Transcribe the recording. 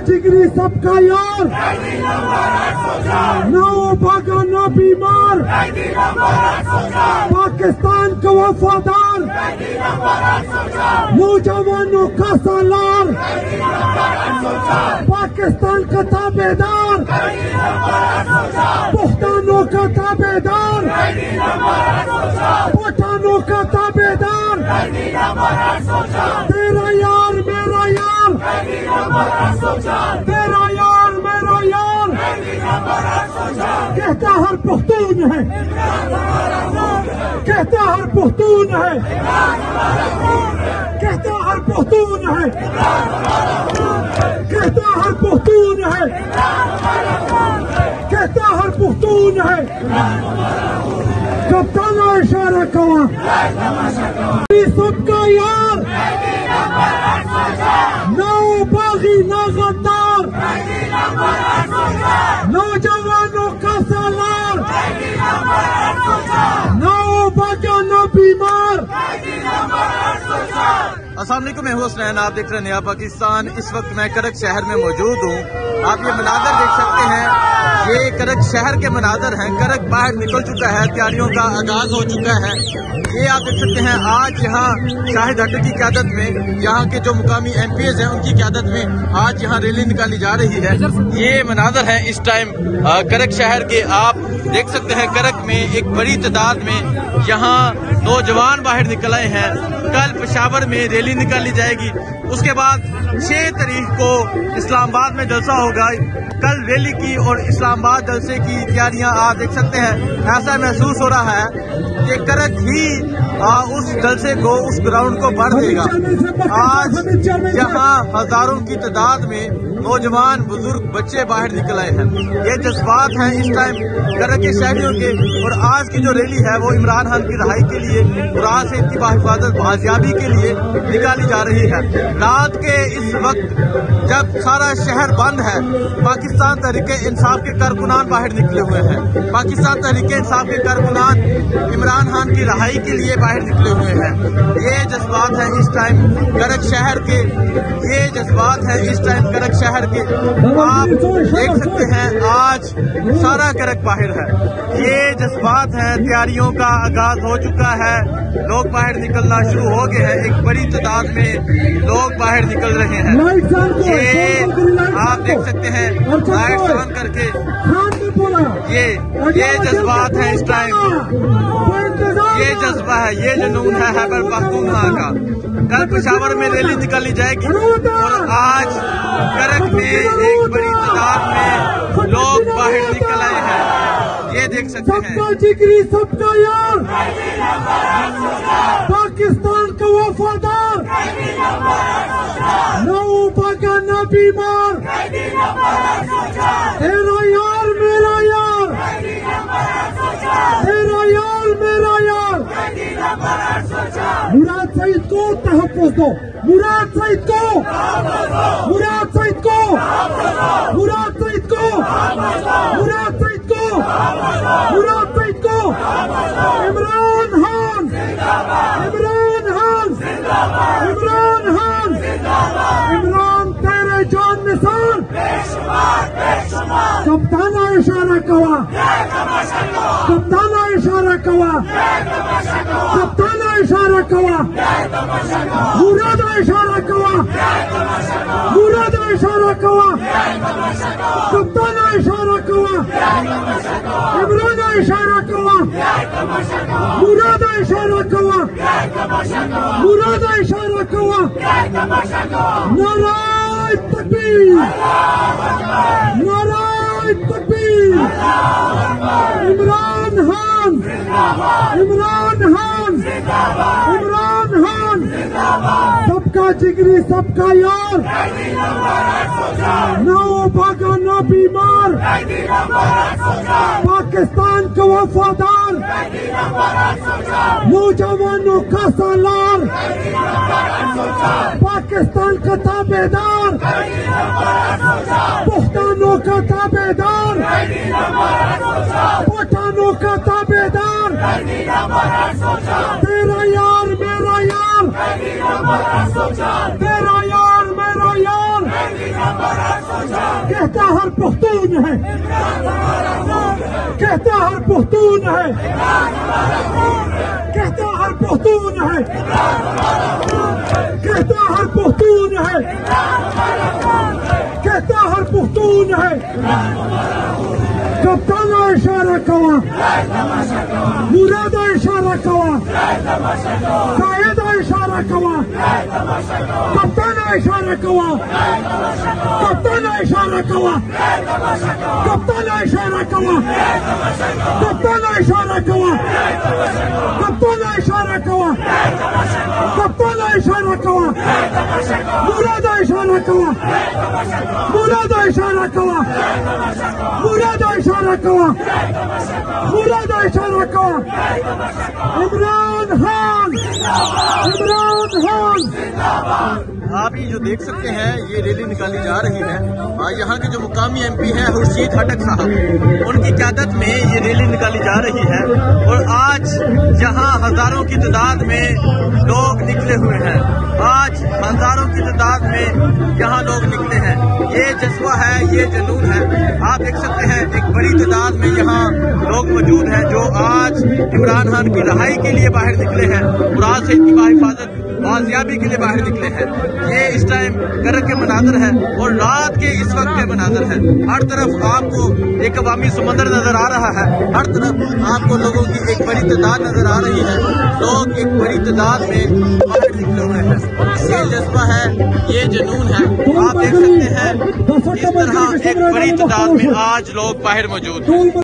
जिगरी सबका यार, ना भागा ना बीमार, पाकिस्तान का वफादार, नौजवानों का सालार, पाकिस्तान का ताबेदार, पुख्तानों का ताबेदार, पठानों का ताबेदार, तेरा यार मेरा यार, तेरा यार मेरा यार, कहता हर पुख्तून है, कहता हर पुख्तून है, कहता हर पुख्तून है, कहता हर पुख्तून है, कहता हर पुख्तून है। कप्ताना इशारा कवा सबका यार, नौ बागी ना गद्दार, नौजवानों का सालार, नौ बागा ना बीमार। अस्सलाम वालेकुम, मैं हूं हुसनैन, आप देख रहे हैं नया पाकिस्तान। इस वक्त मैं करक शहर में मौजूद हूं। आप ये मनाजर देख सकते हैं, ये करक शहर के मनाजर हैं। करक बाहर निकल चुका है, तैयारियों का आगाज हो चुका है। ये आप देख सकते हैं, आज यहाँ शाहिद हट्टर की क़यादत में, यहाँ के जो मुकामी MPs हैं उनकी क़यादत में आज यहाँ रैली निकाली जा रही है। ये मनाजर है इस टाइम करक शहर के। आप देख सकते हैं करक में एक बड़ी तादाद में यहाँ नौजवान बाहर निकल आए हैं। कल पेशावर में रैली निकाली जाएगी, उसके बाद 6 तारीख को इस्लामाबाद में जलसा होगा। कल रैली की और इस्लामाबाद जलसे की तैयारियां आप देख सकते हैं। ऐसा महसूस हो रहा है कि करक ही उस जलसे को, उस ग्राउंड को भर देगा। आज यहाँ हजारों की तादाद में नौजवान बुजुर्ग बच्चे बाहर निकल आए हैं। ये जज्बात हैं इस टाइम करक के शहरियों के। और आज की जो रैली है वो इमरान खान की रहाई के लिए और आज से इनकी बाहिफाजत बाजियाबी के लिए निकाली जा रही है। रात के इस वक्त जब सारा शहर बंद है, पाकिस्तान तहरीके इंसाफ के कारकुनान बाहर निकले हुए हैं। पाकिस्तान तहरीके इंसाफ के कारकुनान इमरान खान की रहाई के लिए बाहर निकले हुए हैं। ये जज्बात है इस टाइम करक शहर के, ये जज्बात है इस टाइम करक शहर के। आप देख सकते हैं आज सारा करक बाहर है। ये जज्बात है, तैयारियों का आगाज हो चुका है, लोग बाहर निकलना शुरू हो गए हैं। एक बड़ी तादाद में लोग बाहर निकल रहे हैं। ये आप देख सकते हैं लाइट ऑन करके, ये जज्बात है इस टाइम, ये जज्बा है, ये जुनून है खैबर पख्तूनख्वा का। कल पेशावर में रैली निकाली जाएगी और आज करक में एक बड़ी तादाद में लोग बाहर निकल आए हैं। ये देख सकते हैं, सबका जिगरी सबका यार, पाकिस्तान का वफादार, ना भागा ना बीमार, तेरा यार मेरा यार, तेरा यार मेरा यार। मुराद सईद को तहफ़्फ़ुज़ दो, मुराद सईद को, मुराद सईद को, मुराद सईद को, मुराद सईद को, मुराद सईद को। इमरान खान, इमरान खान, इमरान खान, इमरान तेरे जान निसार। कप्ताना इशारा कवा, कप्ताना इशारा कवा, कप्ताना इशारा कवा, मुराद इशारा कवा, मुराद इशारा कवा, कप्ताना इशारा कवा, इमरान इशारा कवा, मुराद इशारा कवा, मुराद इशारा कवा। नाराए तकबीर, नाराए तकबीर। इमरान खान, इमरान खान, इमरान खान, सबका जिगरी सबका यार, ना भागा ना बीमार, पाकिस्तान का वफादार, नौजवानों का सालार, पाकिस्तान का ताबेदार, पुख्तानों का ताबेदार, पठानों का ताबेदार, तेरा यार मेरा यार, तेरा यार मेरा यार, कहता हर पख्तून है, कहता हर पख्तून है, कहता हर पख्तून है, कहता हर पख्तून है, कहता हर पख्तून है। कप्तान इशारा कवा, मुराद इशारा कवा, कायद इशारा कवा, कप्तान इशारा कवा, कप्तान इशारा कवा, कप्तान इशारा कवा, कप्तान इशारा कवा, कप्तान इशारा कवा, कप्तान इशारा कवा, मुराद इशारा कवा, मुराद इशारा कवा, मुराद इशारा कवा, मुराद इशारा कवा। इमरान खान, इमरान खान। आप ये जो देख सकते हैं ये रैली निकाली जा रही है। यहाँ के जो मुकामी एमपी हैं खुर्शीद हटक साहब, उनकी क़यादत में ये रैली निकाली जा रही है और आज यहाँ हजारों की तादाद में लोग निकले हुए हैं। आज हजारों की तादाद में यहाँ लोग निकले हैं। ये जज्बा है, ये जुनून है। आप देख सकते हैं एक बड़ी तादाद में यहाँ लोग मौजूद हैं जो आज इमरान खान की रिहाई के लिए बाहर निकले हैं, मुराद से इनकी बाहिफाजत बाजियाबी के लिए बाहर निकले हैं। ये इस टाइम करक के मनाजर है और रात के इस वक्त के मनाजर है। हर तरफ आपको एक अवामी समंदर नजर आ रहा है, हर तरफ आपको लोगों की एक बड़ी तादाद नजर आ रही है। लोग एक बड़ी तादाद में बाहर निकले हुए हैं। ये जज्बा है, ये जुनून है। आप देख सकते हैं इस तरह एक बड़ी तादाद में आज लोग बाहर मौजूद हैं।